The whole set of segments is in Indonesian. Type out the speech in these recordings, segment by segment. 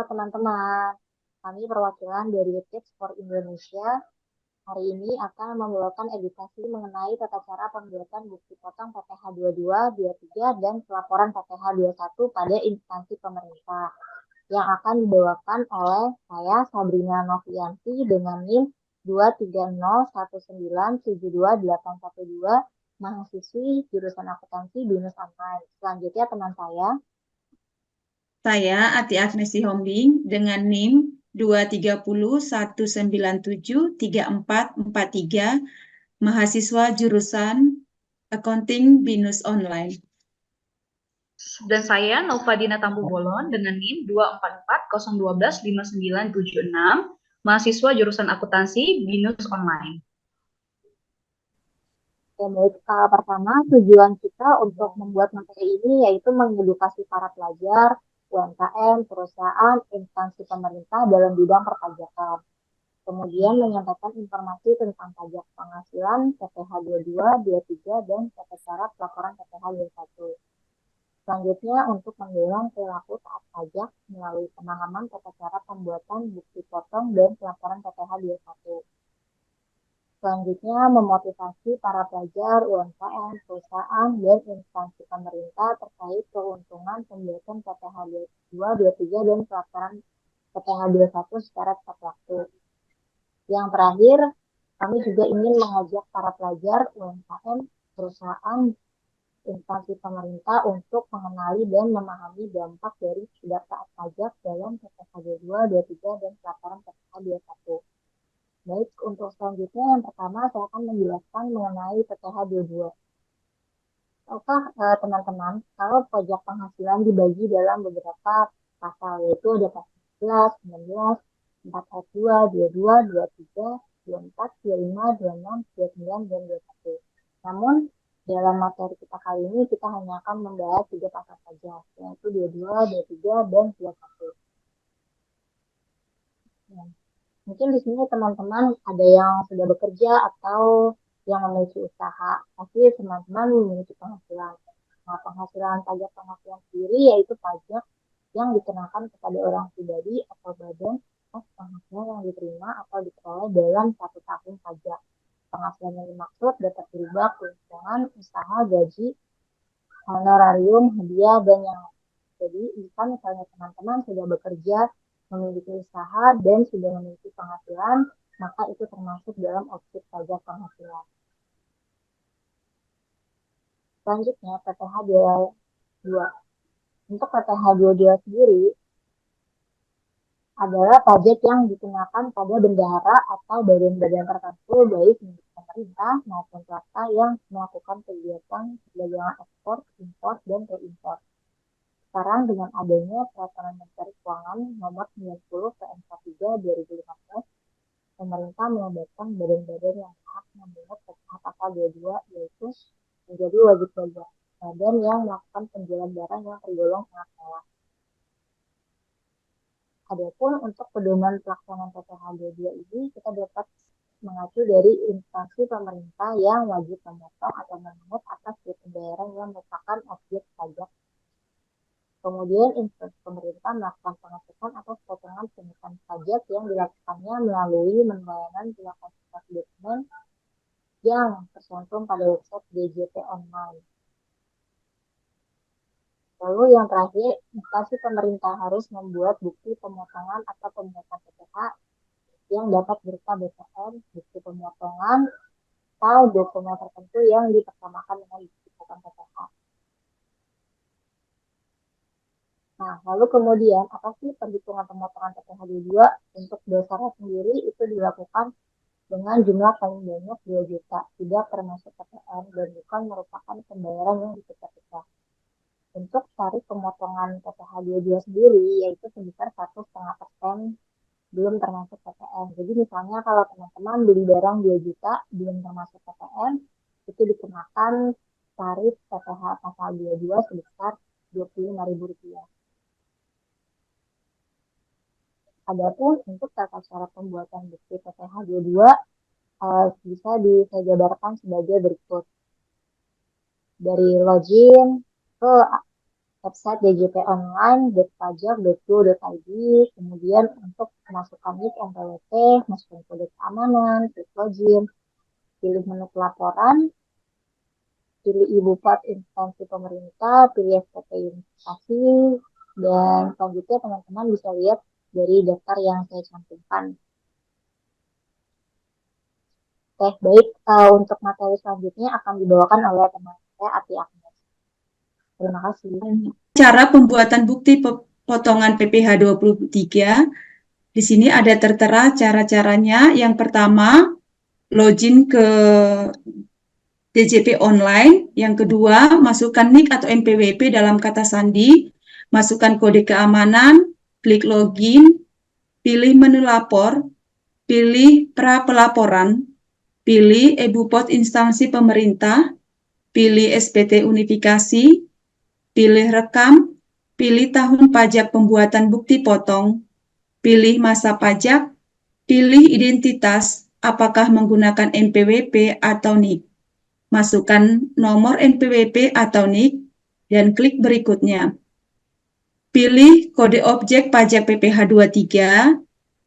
teman-teman, kami perwakilan dari Tips for Indonesia. Hari ini akan membawakan edukasi mengenai tata cara pembuatan bukti potong PPh 22, 23, dan pelaporan PPh 21 pada instansi pemerintah yang akan dibawakan oleh saya Sabrina Novianti dengan NIM 23019728112, mahasiswi jurusan akuntansi BINUS Online. Selanjutnya teman saya. Saya Ati Agnesi Hombing dengan NIM 23019734443, mahasiswa jurusan Accounting BINUS Online. Dan saya Novadina Tampu Bolon dengan NIM 24401125976, mahasiswa jurusan akuntansi BINUS Online. Baik, pertama tujuan kita untuk membuat materi ini yaitu mengedukasi para pelajar, UMKM, perusahaan, instansi pemerintah dalam bidang perpajakan. Kemudian menyampaikan informasi tentang pajak penghasilan, PPh 22, 23, dan tata cara pelaporan PPh 21. Selanjutnya untuk mendorong perilaku taat pajak melalui pemahaman tata cara pembuatan bukti potong dan pelaporan PPh 21. Selanjutnya, memotivasi para pelajar, UMKM, perusahaan, dan instansi pemerintah terkait keuntungan pembuatan PPh 22, 23, dan pelaporan PPh 21 secara tepat waktu. Yang terakhir, kami juga ingin mengajak para pelajar, UMKM, perusahaan, instansi pemerintah untuk mengenali dan memahami dampak dari tidak taat pajak dalam PPh 22, 23, dan pelaporan PPh 21. Baik, untuk selanjutnya yang pertama saya akan menjelaskan mengenai PPh 22. Tahukah teman-teman, kalau pajak penghasilan dibagi dalam beberapa pasal, yaitu ada pasal 11, 19, 4 ayat 2, 22, 23, 24, 25, 26, 29, dan 21. Namun, dalam materi kita kali ini kita hanya akan membahas 3 pasal saja, yaitu 22, 23, dan 21. Ya. Mungkin di sini teman-teman ada yang sudah bekerja atau yang memiliki usaha, tapi teman-teman memiliki penghasilan. Nah, penghasilan pajak penghasilan sendiri yaitu pajak yang dikenakan kepada orang pribadi atau badan atas penghasilan yang diterima atau diperoleh dalam 1 tahun pajak. Penghasilan yang dimaksud dapat berupa keuntungan, usaha, gaji, honorarium, hadiah, dan yang lain. Jadi, jika misalnya teman-teman sudah bekerja, memiliki usaha, dan sudah memiliki penghasilan, maka itu termasuk dalam objek pajak penghasilan. Selanjutnya, PPh 22. Untuk PPh 22 sendiri, adalah pajak yang dikenakan pada bendahara atau badan-badan tertentu, baik milik pemerintah maupun swasta yang melakukan kegiatan perdagangan ekspor, impor, dan reimpor. Sekarang dengan adanya Peraturan Menteri Keuangan Nomor 90 PMK 3 2015, pemerintah menambahkan badan-badan yang berhak membuat PPh pasal 22, yaitu menjadi wajib pajak badan yang melakukan penjualan barang yang tergolong sangat mewah. Adapun untuk pedoman pelaksanaan PPh 22 ini kita dapat mengacu dari instansi pemerintah yang wajib memotong atau memungut atas pembayaran yang merupakan objek pajak. Kemudian instansi pemerintah melakukan pengecekan atas potongan pungutan pajak yang dilakukannya melalui pembayaran pihak konsultasi dokumen yang tercantum pada website DJP Online. Lalu yang terakhir, instansi pemerintah harus membuat bukti pemotongan atau pemungutan PPh yang dapat berupa BPN, bukti pemotongan, atau dokumen tertentu yang dipersamakan dengan bukti potong PPh. Nah, lalu kemudian apa sih perhitungan pemotongan PPh 22? Untuk dasarnya sendiri itu dilakukan dengan jumlah paling banyak 2 juta, tidak termasuk PPN dan bukan merupakan pembayaran yang dipecah-pecah. Untuk tarif pemotongan PPh 22 sendiri yaitu sebesar 1,5% belum termasuk PPN. Jadi misalnya kalau teman-teman beli barang 2 juta belum termasuk PPN, itu dikenakan tarif PPh pasal 22 sebesar Rp25.000. Adapun untuk tata cara pembuatan bukti PPh 22 bisa saya jabarkan sebagai berikut. Dari login ke website DJP Online, .pajak.go.id, kemudian untuk masukkan NIK NPWP, masukkan kode keamanan, klik login, pilih menu pelaporan, pilih ibu pot instansi pemerintah, pilih SPT investasi, dan selanjutnya teman-teman bisa lihat dari daftar yang saya cantumkan. Oke, baik. Untuk materi selanjutnya akan dibawakan oleh teman saya, Ati Agnes. Terima kasih. Cara pembuatan bukti potongan PPh 23. Di sini ada tertera cara-caranya. Yang pertama, login ke DJP online. Yang kedua, masukkan NIK atau NPWP dalam kata sandi, masukkan kode keamanan, klik login, pilih menu lapor, pilih pra pelaporan, pilih e-bupot instansi pemerintah, pilih SPT unifikasi, pilih rekam, pilih tahun pajak pembuatan bukti potong, pilih masa pajak, pilih identitas, apakah menggunakan NPWP atau NIK. Masukkan nomor NPWP atau NIK, dan klik berikutnya. Pilih kode objek pajak PPh 23,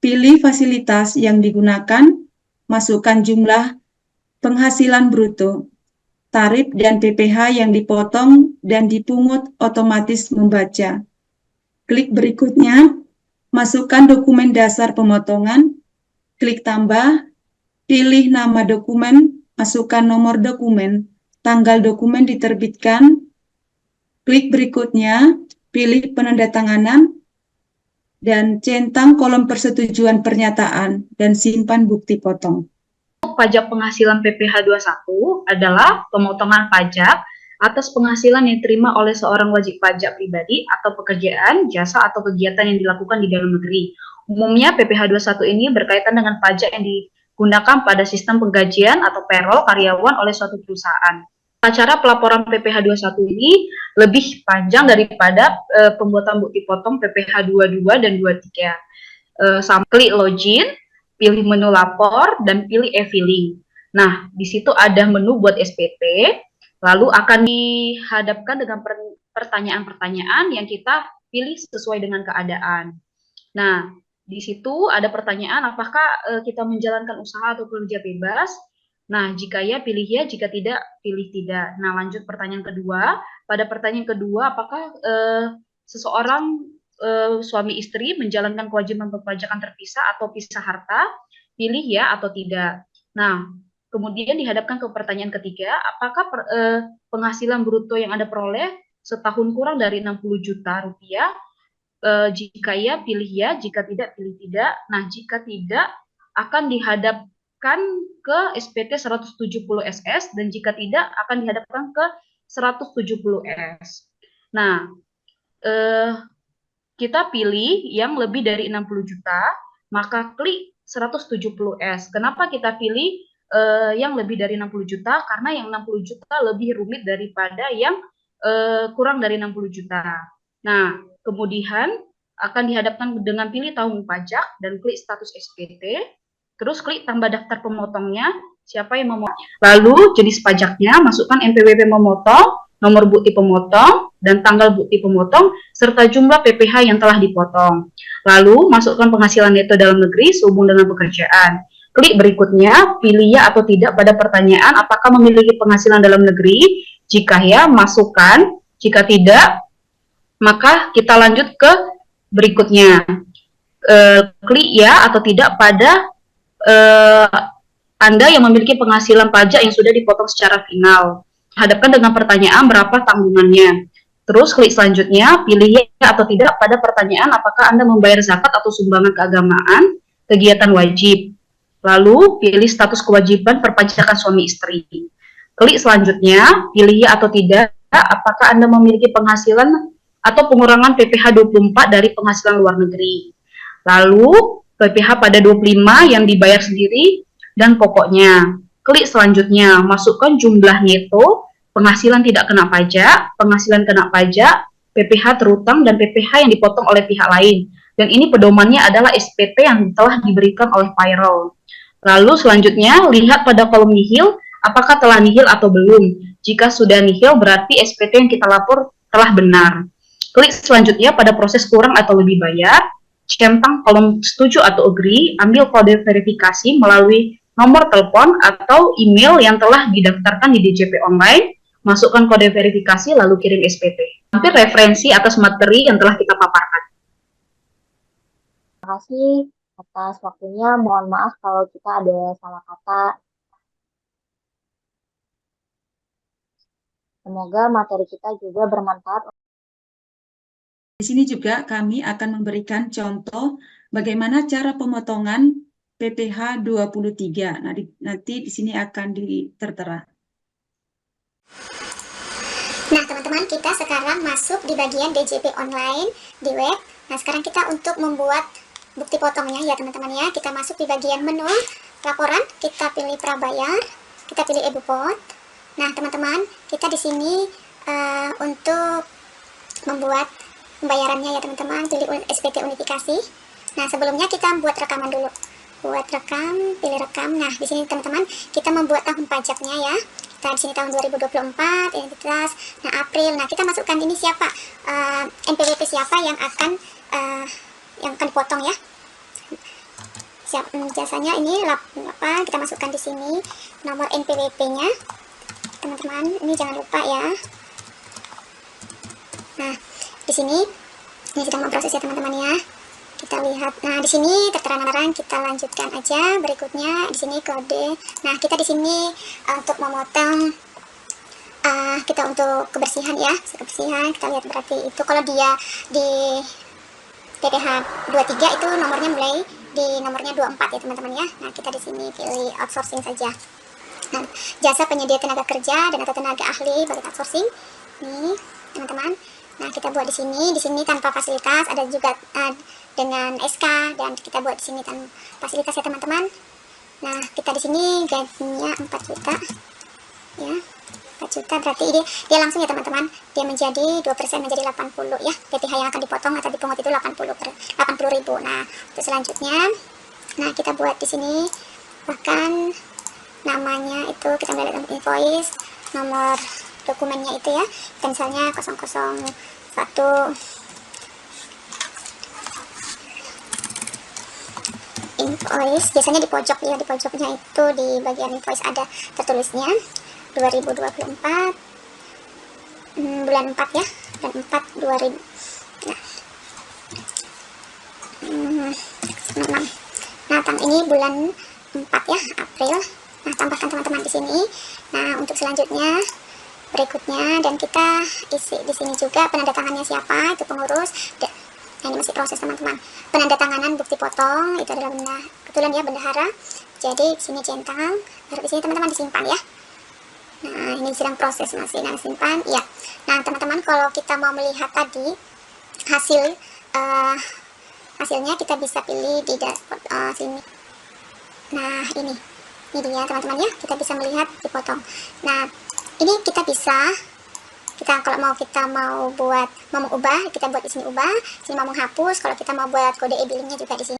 pilih fasilitas yang digunakan, masukkan jumlah penghasilan bruto, tarif dan PPh yang dipotong dan dipungut otomatis membaca. Klik berikutnya, masukkan dokumen dasar pemotongan, klik tambah, pilih nama dokumen, masukkan nomor dokumen, tanggal dokumen diterbitkan, klik berikutnya, pilih penandatanganan, dan centang kolom persetujuan pernyataan, dan simpan bukti potong. Pajak penghasilan PPh 21 adalah pemotongan pajak atas penghasilan yang diterima oleh seorang wajib pajak pribadi atau pekerjaan, jasa, atau kegiatan yang dilakukan di dalam negeri. Umumnya PPh 21 ini berkaitan dengan pajak yang digunakan pada sistem penggajian atau payroll karyawan oleh suatu perusahaan. Cara pelaporan PPh 21 ini lebih panjang daripada pembuatan bukti potong PPh 22 dan 23. Klik login, pilih menu lapor, dan pilih e-filing. Nah, di situ ada menu buat SPT, lalu akan dihadapkan dengan pertanyaan-pertanyaan yang kita pilih sesuai dengan keadaan. Nah, di situ ada pertanyaan, apakah kita menjalankan usaha atau kerja bebas? Nah, jika ya, pilih ya, jika tidak, pilih tidak. Nah, lanjut pertanyaan kedua. Pada pertanyaan kedua, apakah seseorang suami istri menjalankan kewajiban perpajakan terpisah atau pisah harta? Pilih ya atau tidak. Nah, kemudian dihadapkan ke pertanyaan ketiga, apakah penghasilan bruto yang Anda peroleh setahun kurang dari 60 juta rupiah? Jika ya, pilih ya, jika tidak, pilih tidak. Nah, jika tidak, akan dihadapkan ke SPT 170 SS, dan jika tidak, akan dihadapkan ke 170 S. Nah, kita pilih yang lebih dari 60 juta, maka klik 170 S. Kenapa kita pilih yang lebih dari 60 juta? Karena yang 60 juta lebih rumit daripada yang kurang dari 60 juta. Nah, kemudian akan dihadapkan dengan pilih tahun pajak dan klik status SPT, terus klik tambah daftar pemotongnya, siapa yang memotong. Lalu jenis pajaknya, masukkan NPWP memotong, nomor bukti pemotong, dan tanggal bukti pemotong, serta jumlah PPh yang telah dipotong. Lalu masukkan penghasilan neto dalam negeri sehubung dengan pekerjaan. Klik berikutnya, pilih ya atau tidak pada pertanyaan apakah memiliki penghasilan dalam negeri. Jika ya, masukkan. Jika tidak, maka kita lanjut ke berikutnya. Klik ya atau tidak pada Anda yang memiliki penghasilan pajak yang sudah dipotong secara final. Hadapkan dengan pertanyaan berapa tanggungannya. Terus klik selanjutnya, pilih ya atau tidak pada pertanyaan apakah Anda membayar zakat atau sumbangan keagamaan, kegiatan wajib. Lalu pilih status kewajiban perpajakan suami istri. Klik selanjutnya, pilih ya atau tidak apakah Anda memiliki penghasilan atau pengurangan PPh 24 dari penghasilan luar negeri. Lalu PPh pada 25 yang dibayar sendiri, dan pokoknya. Klik selanjutnya, masukkan jumlah neto, penghasilan tidak kena pajak, penghasilan kena pajak, PPh terutang, dan PPh yang dipotong oleh pihak lain. Dan ini pedomannya adalah SPT yang telah diberikan oleh payroll. Lalu selanjutnya, lihat pada kolom nihil, apakah telah nihil atau belum. Jika sudah nihil, berarti SPT yang kita lapor telah benar. Klik selanjutnya pada proses kurang atau lebih bayar, centang kolom setuju atau agree, ambil kode verifikasi melalui nomor telepon atau email yang telah didaftarkan di DJP online, masukkan kode verifikasi lalu kirim SPT. Hampir referensi atas materi yang telah kita paparkan. Terima kasih atas waktunya. Mohon maaf kalau kita ada salah kata. Semoga materi kita juga bermanfaat. Di sini juga kami akan memberikan contoh bagaimana cara pemotongan PPh 23. Nanti di sini akan tertera. Nah, teman-teman, kita sekarang masuk di bagian DJP online di web. Nah, sekarang kita untuk membuat bukti potongnya ya, teman-teman ya. Kita masuk di bagian menu laporan, kita pilih prabayar, kita pilih e-bupot. Nah, teman-teman, kita di sini untuk membuat pembayarannya ya, teman-teman, pilih SPT unifikasi. Nah, sebelumnya kita buat rekaman dulu. Buat rekam, pilih rekam. Nah, di sini teman-teman, kita membuat tahun pajaknya ya. Kita di sini tahun 2024, identitas. Nah, April. Nah, kita masukkan ini siapa? NPWP siapa yang akan dipotong ya. Jasanya ini apa? Kita masukkan di sini nomor NPWP-nya. Teman-teman, ini jangan lupa ya. Nah, di sini ini sedang memproses ya, teman-teman ya. Kita lihat. Nah, di sini tertera nama, kita lanjutkan aja. Berikutnya di sini kode. Nah, kita di sini untuk memotong kita untuk kebersihan ya. Kebersihan kita lihat berarti itu kalau dia di PPh 23 itu nomornya mulai di nomornya 24 ya, teman-teman ya. Nah, kita di sini pilih outsourcing saja. Nah, jasa penyedia tenaga kerja dan atau tenaga ahli bagi outsourcing. Nih, teman-teman. Nah, kita buat di sini tanpa fasilitas, ada juga dengan SK, dan kita buat di sini tanpa fasilitas ya, teman-teman. Nah, kita di sini gajinya 4 juta. Ya. 4 juta berarti dia langsung ya, teman-teman. Dia menjadi 2% menjadi 80 ya. PPh yang akan dipotong atau dipungut itu 80.000. Nah, untuk selanjutnya kita buat di sini bahkan namanya itu kita ambil dalam invoice, nomor dokumennya itu ya, misalnya 001 invoice, biasanya di pojok ya, di pojoknya itu di bagian invoice ada tertulisnya 2024 bulan 4 ya, bulan 4 2000. Nah, ini bulan 4 ya, April. Nah, tambahkan teman-teman di sini. Nah, untuk selanjutnya berikutnya, dan kita isi di sini juga penandatangannya siapa, itu pengurus. Nah, ini masih proses, teman-teman. Penandatanganan bukti potong itu adalah kebetulan ya bendahara. Jadi di sini centang, baru di sini teman-teman disimpan ya. Nah, ini sedang proses masih simpan ya. Nah, teman-teman, kalau kita mau melihat tadi hasilnya kita bisa pilih di dashboard sini. Nah, ini dia teman-teman ya, kita bisa melihat dipotong. Nah, ini kita kalau mau mengubah, kita buat di sini ubah, sini mau menghapus. Kalau kita mau buat kode e-billingnya juga di sini.